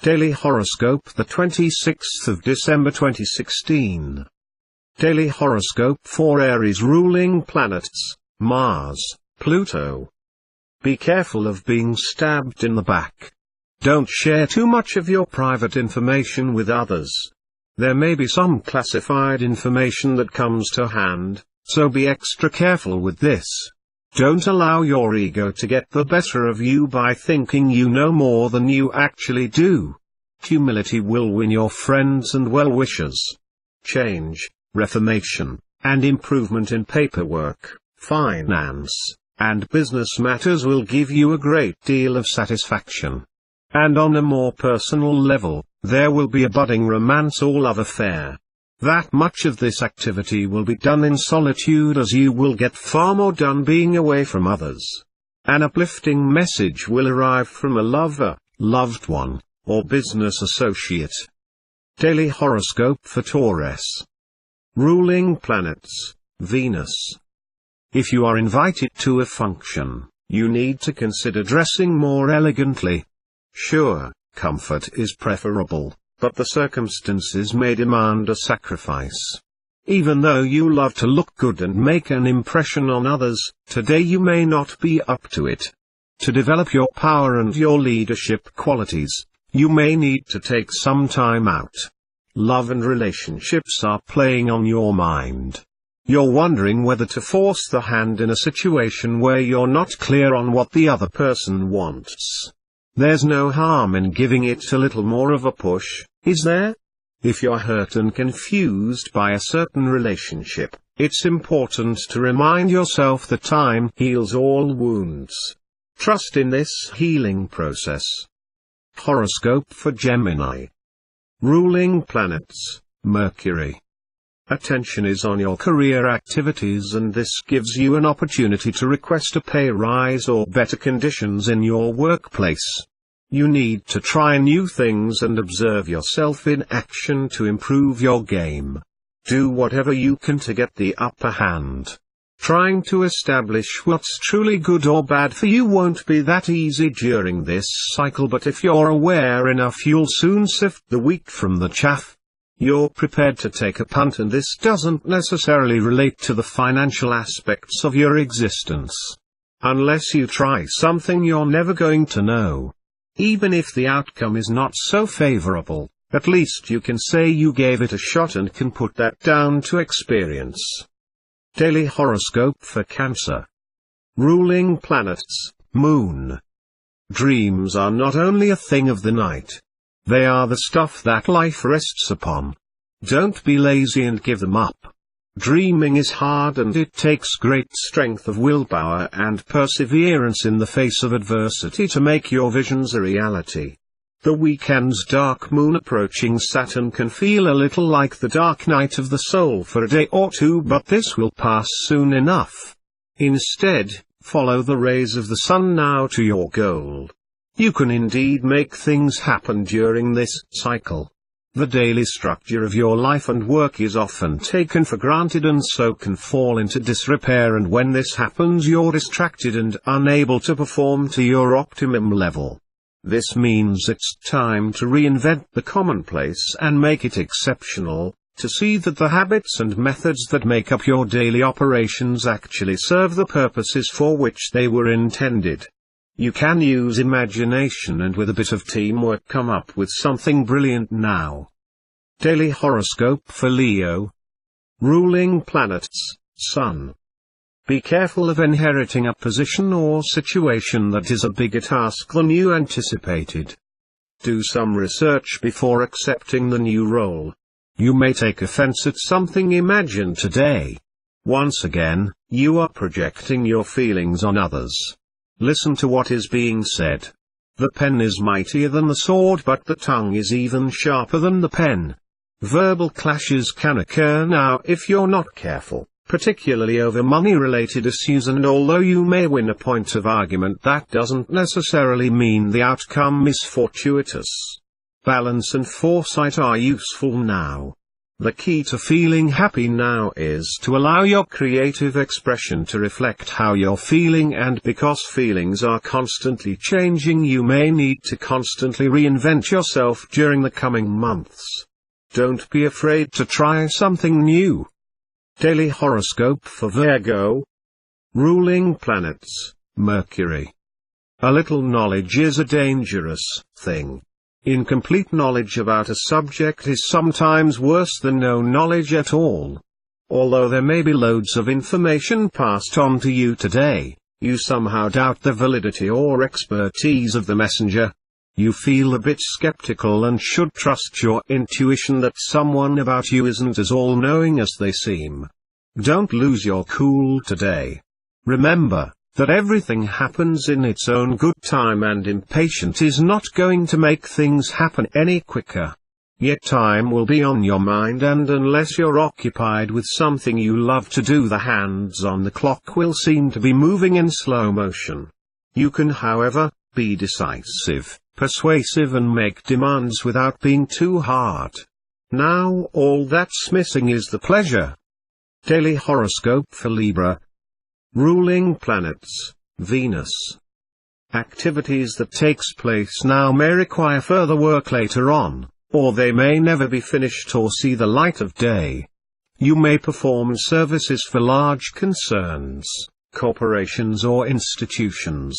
Daily Horoscope, the 26th of December 2016. Daily Horoscope for Aries. Ruling planets: Mars, Pluto. Be careful of being stabbed in the back. Don't share too much of your private information with others. There may be some classified information that comes to hand, so be extra careful with this. Don't allow your ego to get the better of you by thinking you know more than you actually do. Humility will win your friends and well-wishers. Change, reformation, and improvement in paperwork, finance, and business matters will give you a great deal of satisfaction. And on a more personal level, there will be a budding romance or love affair. That much of this activity will be done in solitude, as you will get far more done being away from others. An uplifting message will arrive from a lover, loved one, or business associate. Daily Horoscope for Taurus. Ruling planets: Venus. If you are invited to a function, you need to consider dressing more elegantly. Sure, comfort is preferable, but the circumstances may demand a sacrifice. Even though you love to look good and make an impression on others, today you may not be up to it. To develop your power and your leadership qualities, you may need to take some time out. Love and relationships are playing on your mind. You're wondering whether to force the hand in a situation where you're not clear on what the other person wants. There's no harm in giving it a little more of a push, is there? If you're hurt and confused by a certain relationship, it's important to remind yourself that time heals all wounds. Trust in this healing process. Horoscope for Gemini. Ruling planets: Mercury. Attention is on your career activities, and this gives you an opportunity to request a pay rise or better conditions in your workplace. You need to try new things and observe yourself in action to improve your game. Do whatever you can to get the upper hand. Trying to establish what's truly good or bad for you won't be that easy during this cycle, but if you're aware enough, you'll soon sift the wheat from the chaff. You're prepared to take a punt, and this doesn't necessarily relate to the financial aspects of your existence. Unless you try something, you're never going to know. Even if the outcome is not so favorable, at least you can say you gave it a shot and can put that down to experience. Daily Horoscope for Cancer. Ruling planets: Moon. Dreams are not only a thing of the night. They are the stuff that life rests upon. Don't be lazy and give them up. Dreaming is hard, and it takes great strength of willpower and perseverance in the face of adversity to make your visions a reality. The weekend's dark moon approaching Saturn can feel a little like the dark night of the soul for a day or two, but this will pass soon enough. Instead, follow the rays of the sun now to your goal. You can indeed make things happen during this cycle. The daily structure of your life and work is often taken for granted and so can fall into disrepair, and when this happens you're distracted and unable to perform to your optimum level. This means it's time to reinvent the commonplace and make it exceptional, to see that the habits and methods that make up your daily operations actually serve the purposes for which they were intended. You can use imagination and with a bit of teamwork come up with something brilliant now. Daily Horoscope for Leo. Ruling planets: Sun. Be careful of inheriting a position or situation that is a bigger task than you anticipated. Do some research before accepting the new role. You may take offense at something imagined today. Once again, you are projecting your feelings on others. Listen to what is being said. The pen is mightier than the sword, but the tongue is even sharper than the pen. Verbal clashes can occur now if you're not careful, particularly over money-related issues, and although you may win a point of argument, that doesn't necessarily mean the outcome is fortuitous. Balance and foresight are useful now. The key to feeling happy now is to allow your creative expression to reflect how you're feeling, and because feelings are constantly changing, you may need to constantly reinvent yourself during the coming months. Don't be afraid to try something new. Daily horoscope for Virgo. Ruling planets, Mercury. A little knowledge is a dangerous thing. Incomplete knowledge about a subject is sometimes worse than no knowledge at all. Although there may be loads of information passed on to you today, you somehow doubt the validity or expertise of the messenger. You feel a bit skeptical and should trust your intuition that someone about you isn't as all-knowing as they seem. Don't lose your cool today. Remember that everything happens in its own good time, and impatience is not going to make things happen any quicker. Yet time will be on your mind, and unless you're occupied with something you love to do, the hands on the clock will seem to be moving in slow motion. You can, however, be decisive, persuasive, and make demands without being too hard. Now all that's missing is the pleasure. Daily horoscope for Libra. Ruling planets, Venus. Activities that takes place now may require further work later on, or they may never be finished or see the light of day. You may perform services for large concerns, corporations or institutions.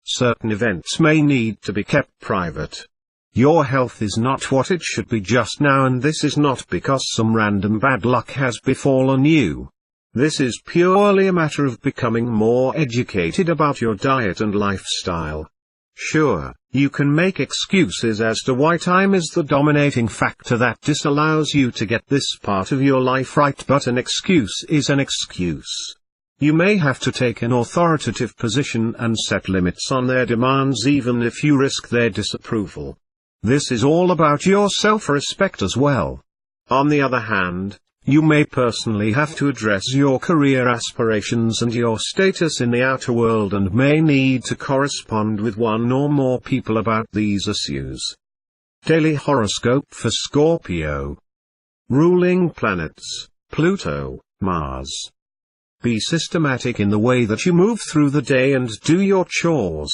Certain events may need to be kept private. Your health is not what it should be just now, and this is not because some random bad luck has befallen you. This is purely a matter of becoming more educated about your diet and lifestyle. Sure, you can make excuses as to why time is the dominating factor that disallows you to get this part of your life right, but an excuse is an excuse. You may have to take an authoritative position and set limits on their demands, even if you risk their disapproval. This is all about your self-respect as well. On the other hand, you may personally have to address your career aspirations and your status in the outer world, and may need to correspond with one or more people about these issues. Daily horoscope for Scorpio. Ruling planets, Pluto, Mars. Be systematic in the way that you move through the day and do your chores.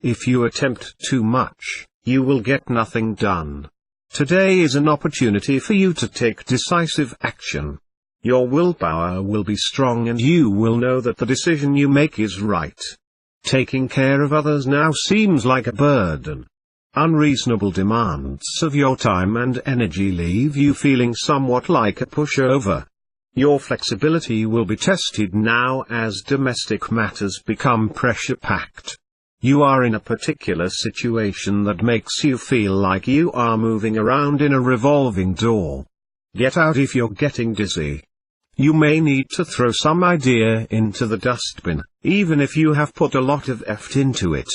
If you attempt too much, you will get nothing done. Today is an opportunity for you to take decisive action. Your willpower will be strong, and you will know that the decision you make is right. Taking care of others now seems like a burden. Unreasonable demands of your time and energy leave you feeling somewhat like a pushover. Your flexibility will be tested now as domestic matters become pressure-packed. You are in a particular situation that makes you feel like you are moving around in a revolving door. Get out if you're getting dizzy. You may need to throw some idea into the dustbin, even if you have put a lot of effort into it.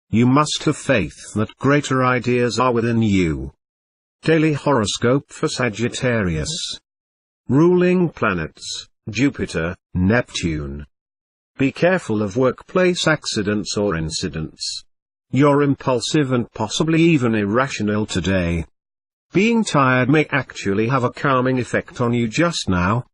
You must have faith that greater ideas are within you. Daily horoscope for Sagittarius. Ruling planets, Jupiter, Neptune. Be careful of workplace accidents or incidents. You're impulsive and possibly even irrational today. Being tired may actually have a calming effect on you just now.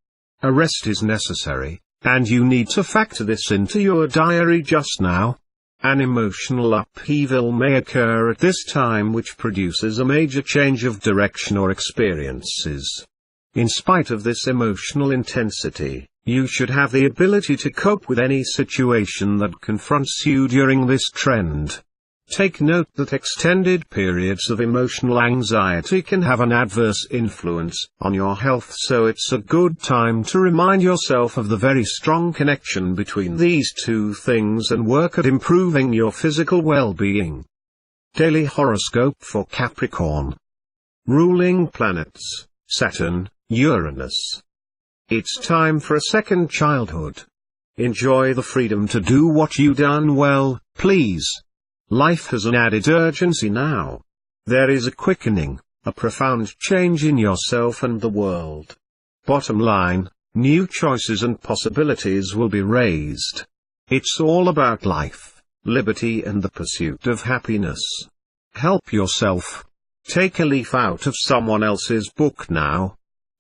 A rest is necessary, and you need to factor this into your diary just now. An emotional upheaval may occur at this time which produces a major change of direction or experiences. In spite of this emotional intensity, you should have the ability to cope with any situation that confronts you during this trend. Take note that extended periods of emotional anxiety can have an adverse influence on your health, so it's a good time to remind yourself of the very strong connection between these two things and work at improving your physical well-being. Daily horoscope for Capricorn. Ruling planets, Saturn, Uranus. It's time for a second childhood. Enjoy the freedom to do what you've done well, please. Life has an added urgency now. There is a quickening, a profound change in yourself and the world. Bottom line, new choices and possibilities will be raised. It's all about life, liberty, and the pursuit of happiness. Help yourself. Take a leaf out of someone else's book now.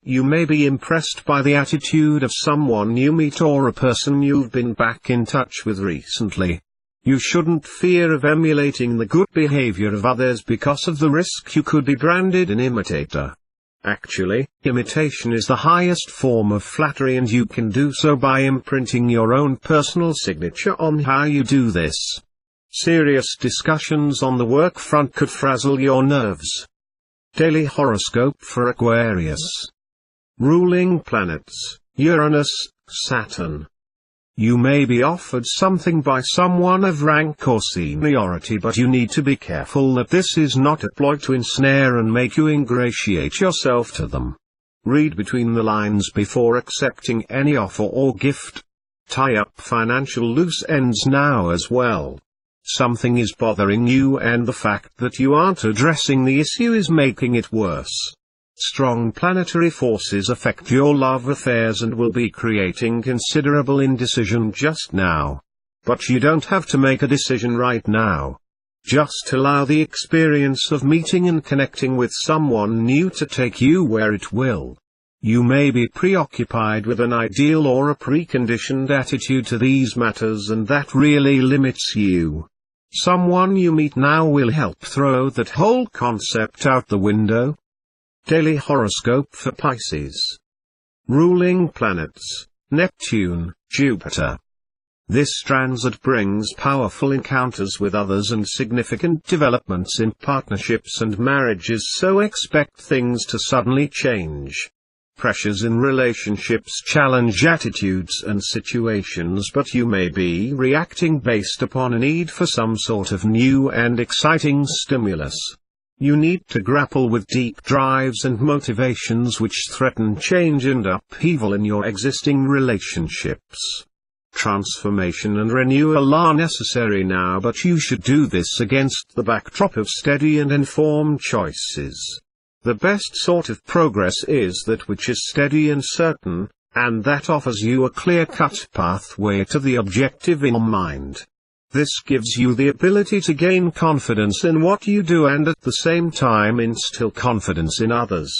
You may be impressed by the attitude of someone you meet or a person you've been back in touch with recently. You shouldn't fear of emulating the good behavior of others because of the risk you could be branded an imitator. Actually, imitation is the highest form of flattery, and you can do so by imprinting your own personal signature on how you do this. Serious discussions on the work front could frazzle your nerves. Daily horoscope for Aquarius. Ruling planets, Uranus, Saturn. You may be offered something by someone of rank or seniority, but you need to be careful that this is not a ploy to ensnare and make you ingratiate yourself to them. Read between the lines before accepting any offer or gift. Tie up financial loose ends now as well. Something is bothering you, and the fact that you aren't addressing the issue is making it worse. Strong planetary forces affect your love affairs and will be creating considerable indecision just now. But you don't have to make a decision right now. Just allow the experience of meeting and connecting with someone new to take you where it will. You may be preoccupied with an ideal or a preconditioned attitude to these matters, and that really limits you. Someone you meet now will help throw that whole concept out the window. Daily horoscope for Pisces. Ruling planets, Neptune, Jupiter. This transit brings powerful encounters with others and significant developments in partnerships and marriages, so expect things to suddenly change. Pressures in relationships challenge attitudes and situations, but you may be reacting based upon a need for some sort of new and exciting stimulus. You need to grapple with deep drives and motivations which threaten change and upheaval in your existing relationships. Transformation and renewal are necessary now, but you should do this against the backdrop of steady and informed choices. The best sort of progress is that which is steady and certain, and that offers you a clear-cut pathway to the objective in mind. This gives you the ability to gain confidence in what you do and at the same time instill confidence in others.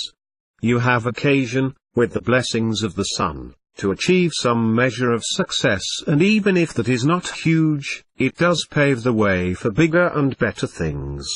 You have occasion, with the blessings of the sun, to achieve some measure of success, and even if that is not huge, it does pave the way for bigger and better things.